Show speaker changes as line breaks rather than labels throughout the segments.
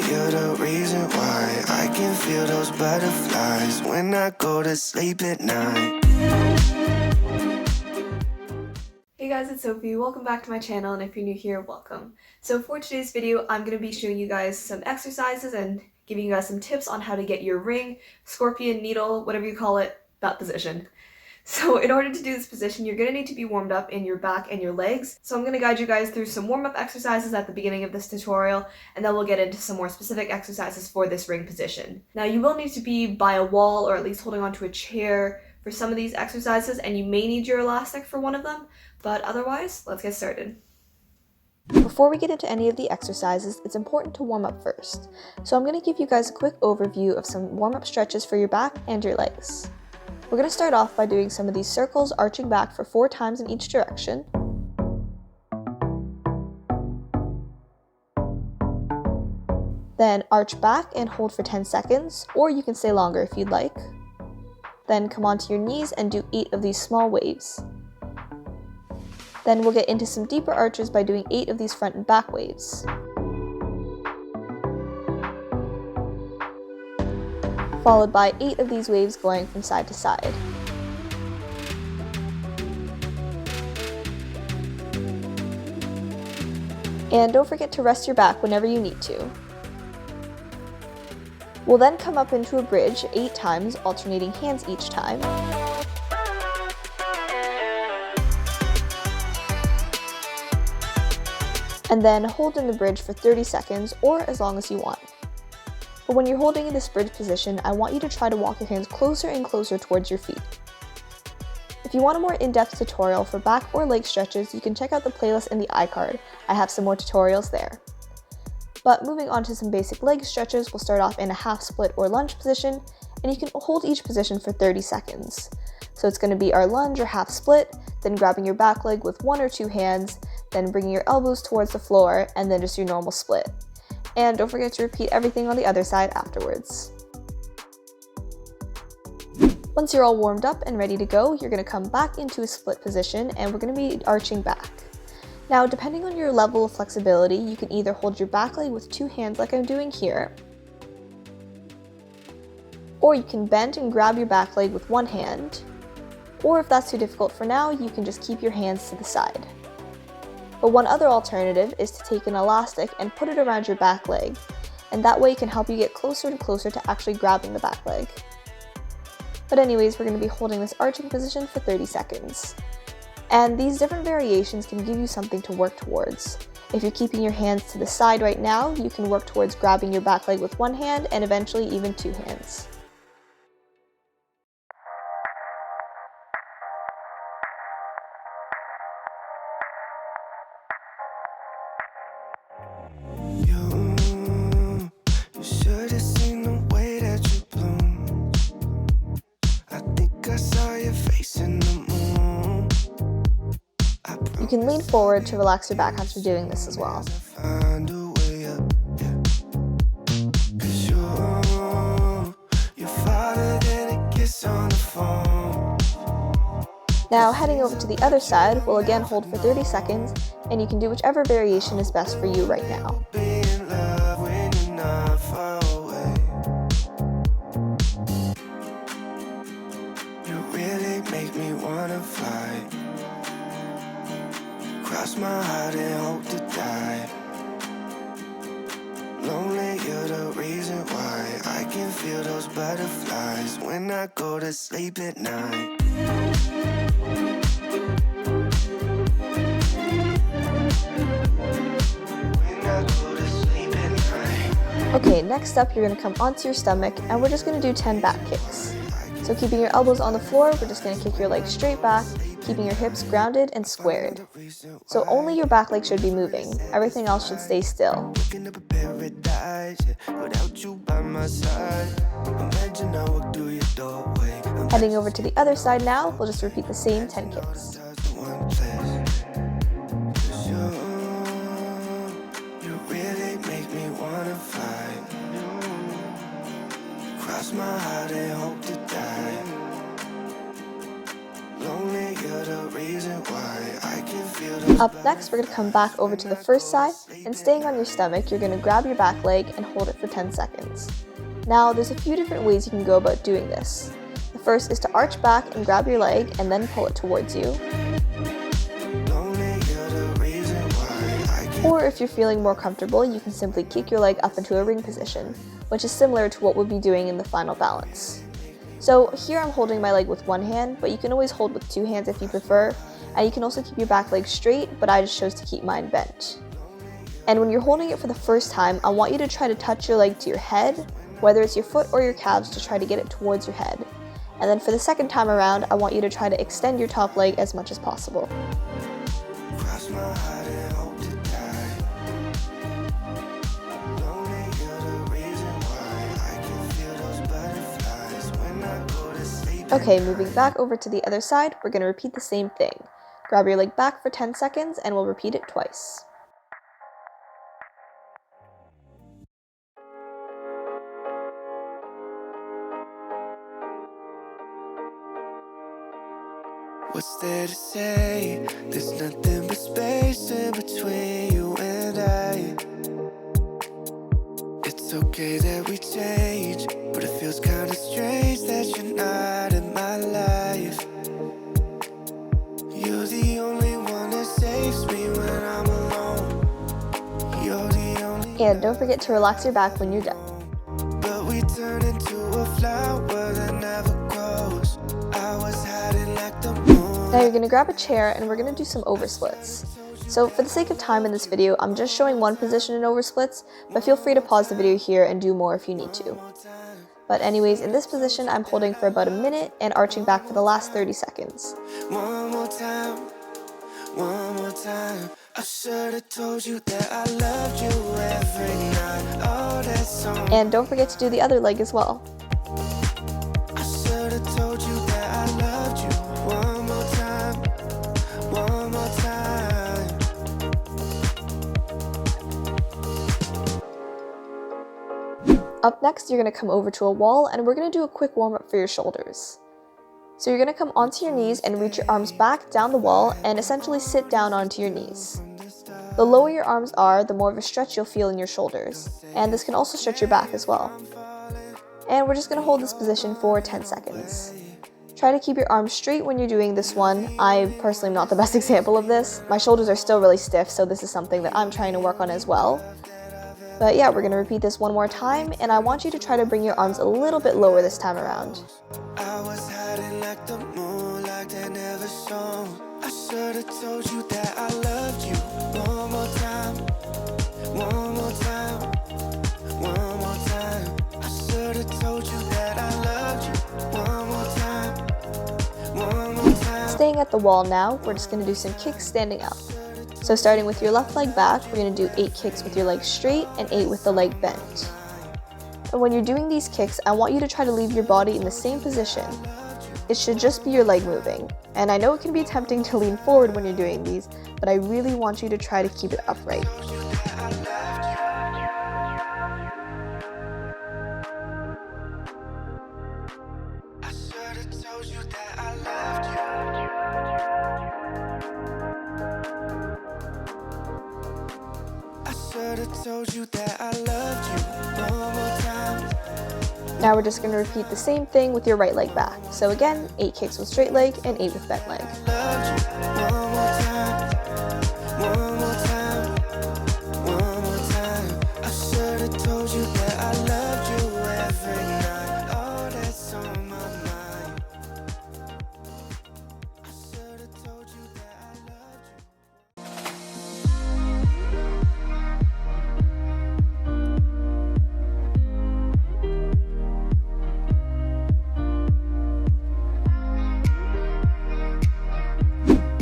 you're the reason why I can feel those butterflies when I go to sleep at night.
Hey guys, it's Sophie. Welcome back to my channel, and if you're new here, welcome. So for today's video, I'm going to be showing you guys some exercises and giving you guys some tips on how to get your ring, scorpion, needle, whatever you call it, that position. So in order to do this position, you're going to need to be warmed up in your back and your legs. So I'm going to guide you guys through some warm-up exercises at the beginning of this tutorial, and then we'll get into some more specific exercises for this ring position. Now you will need to be by a wall or at least holding onto a chair for some of these exercises, and you may need your elastic for one of them, but otherwise, let's get started. Before we get into any of the exercises, it's important to warm up first. So I'm going to give you guys a quick overview of some warm-up stretches for your back and your legs. We're going to start off by doing some of these circles, arching back for 4 times in each direction. Then arch back and hold for 10 seconds, or you can stay longer if you'd like. Then come onto your knees and do 8 of these small waves. Then we'll get into some deeper arches by doing 8 of these front and back waves. Followed by 8 of these waves going from side to side. And don't forget to rest your back whenever you need to. We'll then come up into a bridge 8 times, alternating hands each time. And then hold in the bridge for 30 seconds or as long as you want. But when you're holding in this bridge position, I want you to try to walk your hands closer and closer towards your feet. If you want a more in-depth tutorial for back or leg stretches, you can check out the playlist in the iCard. I have some more tutorials there. But moving on to some basic leg stretches, we'll start off in a half split or lunge position, and you can hold each position for 30 seconds. So it's going to be our lunge or half split, then grabbing your back leg with 1 or 2 hands, then bringing your elbows towards the floor, and then just your normal split. And don't forget to repeat everything on the other side afterwards. Once you're all warmed up and ready to go, you're going to come back into a split position, and we're going to be arching back. Now, depending on your level of flexibility, you can either hold your back leg with 2 hands like I'm doing here, or you can bend and grab your back leg with 1 hand, or if that's too difficult for now, you can just keep your hands to the side. But one other alternative is to take an elastic and put it around your back leg, and that way it can help you get closer and closer to actually grabbing the back leg. But anyways, we're going to be holding this arching position for 30 seconds. And these different variations can give you something to work towards. If you're keeping your hands to the side right now, you can work towards grabbing your back leg with 1 hand and eventually even 2 hands.
You should have seen the way that you bloom. I think I saw your face in the moon.
You can lean forward to relax your back after doing this as well.
Find a way up, yeah. 'Cause you're farther than a kiss on the phone.
Now heading over to the other side, we'll again hold for 30 seconds, and you can do whichever variation is best for you right now.
Be in love when you're not far away. You really make me wanna fly. Cross my heart and hope to die. Lonely, you're the reason why I can feel those butterflies when I go to sleep at night.
Okay, next up you're going to come onto your stomach, and we're just going to do 10 back kicks. So keeping your elbows on the floor, we're just going to kick your legs straight back, keeping your hips grounded and squared. So only your back leg should be moving, everything else should stay still. Heading over to the other side now, we'll just repeat the same 10 kicks.
Cross my heart and hope to die. Lonely, you're the reason why I can
Up next, we're going to come back over to the first side, and staying on your stomach, you're going to grab your back leg and hold it for 10 seconds. Now, there's a few different ways you can go about doing this. The first is to arch back and grab your leg and then pull it towards you. Or if you're feeling more comfortable, you can simply kick your leg up into a ring position, which is similar to what we'll be doing in the final balance. So here I'm holding my leg with one hand, but you can always hold with two hands if you prefer, and you can also keep your back leg straight, but I just chose to keep mine bent. And when you're holding it for the first time, I want you to try to touch your leg to your head, whether it's your foot or your calves, to try to get it towards your head. And then for the second time around, I want you to try to extend your top leg as much as possible. Okay, moving back over to the other side, we're going to repeat the same thing. Grab your leg back for 10 seconds and we'll repeat it twice.
What's there to say? There's nothing but space in between you and I. It's okay that we change, but it feels kinda strange that you're not in my life. You're the only one that saves me when I'm alone. You're the only.
And don't forget to relax your back when you're done.
But we turn into a flower that never grows. I was hiding like the moon.
Now you're going to grab a chair and we're going to do some oversplits. So for the sake of time in this video, I'm just showing one position in oversplits, but feel free to pause the video here and do more if you need to. But anyways, in this position, I'm holding for about a minute and arching back for the last 30 seconds.
One more time, one more time. I should have told you that I loved you every night. Oh, that's on.
And don't forget to do the other leg as well.
I should have told you that I loved you. One more time, one more time.
Up next, you're going to come over to a wall and we're going to do a quick warm-up for your shoulders. So you're going to come onto your knees and reach your arms back down the wall and essentially sit down onto your knees. The lower your arms are, the more of a stretch you'll feel in your shoulders, and this can also stretch your back as well. And we're just going to hold this position for 10 seconds. Try to keep your arms straight when you're doing this one. I personally am not the best example of this. My shoulders are still really stiff, so this is something that I'm trying to work on as well. But yeah, we're going to repeat this one more time, and I want you to try to bring your arms a little bit lower this time around.
I was hiding like the moon, like they never shone. I should have told you that I loved you. One more time, one more time, one more time. I should have told you that I loved you. One more time, one more time.
Staying at the wall now, we're just going to do some kicks standing up. So starting with your left leg back, we're going to do 8 kicks with your leg straight and 8 with the leg bent. And when you're doing these kicks, I want you to try to leave your body in the same position. It should just be your leg moving. And I know it can be tempting to lean forward when you're doing these, but I really want you to try to keep it upright.
I should have told you that I loved you. I should have told you that I loved you. One more time.
Now we're just going to repeat the same thing with your right leg back. So again, 8 kicks with straight leg and 8 with bent leg.
Loved you. One more time. One more time. One more time. I should have told you that I loved you every night. Oh, that's on my mind. I should have told you that I loved you.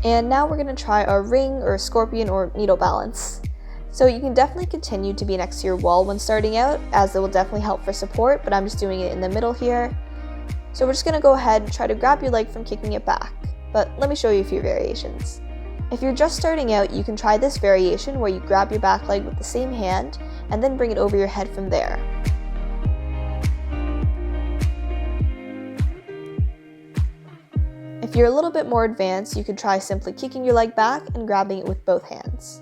And now we're going to try a ring or a scorpion or needle balance. So you can definitely continue to be next to your wall when starting out, as it will definitely help for support, but I'm just doing it in the middle here. So we're just going to go ahead and try to grab your leg from kicking it back, but let me show you a few variations. If you're just starting out, you can try this variation where you grab your back leg with the same hand and then bring it over your head from there. If If you're a little bit more advanced, you could try simply kicking your leg back and grabbing it with both hands.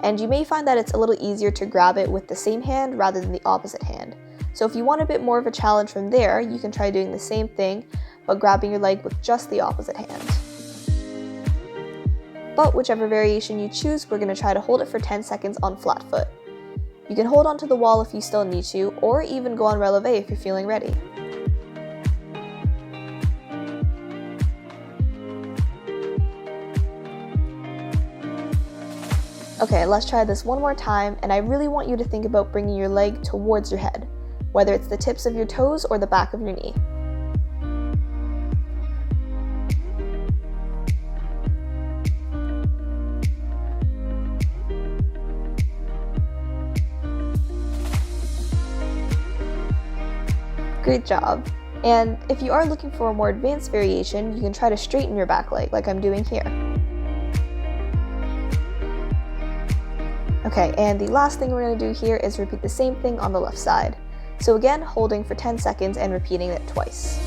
And you may find that it's a little easier to grab it with the same hand rather than the opposite hand. So if you want a bit more of a challenge from there, you can try doing the same thing, but grabbing your leg with just the opposite hand. But whichever variation you choose, we're going to try to hold it for 10 seconds on flat foot. You can hold onto the wall if you still need to, or even go on releve if you're feeling ready. Okay, let's try this one more time, and I really want you to think about bringing your leg towards your head, whether it's the tips of your toes or the back of your knee. Great job. And if you are looking for a more advanced variation, you can try to straighten your back leg like I'm doing here. Okay, and the last thing we're going to do here is repeat the same thing on the left side. So again, holding for 10 seconds and repeating it twice.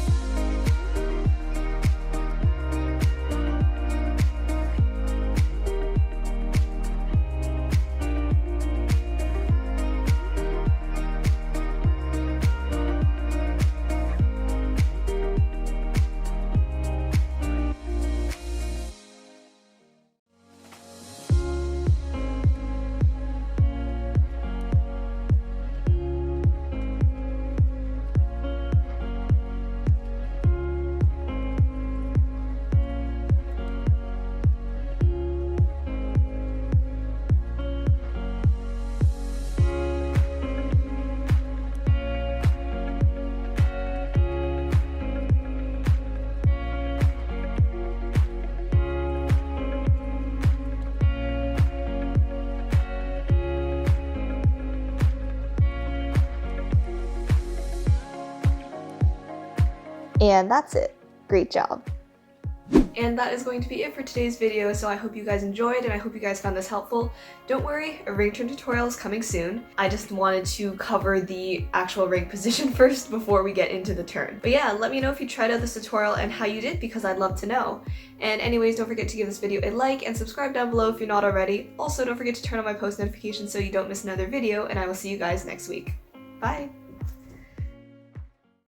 And that's it. Great job. And that is going to be it for today's video, so I hope you guys enjoyed and I hope you guys found this helpful. Don't worry, a ring turn tutorial is coming soon. I just wanted to cover the actual ring position first before we get into the turn. But yeah, let me know if you tried out this tutorial and how you did, because I'd love to know. And anyways, don't forget to give this video a like and subscribe down below if you're not already. Also, don't forget to turn on my post notifications so you don't miss another video, and I will see you guys next week. Bye!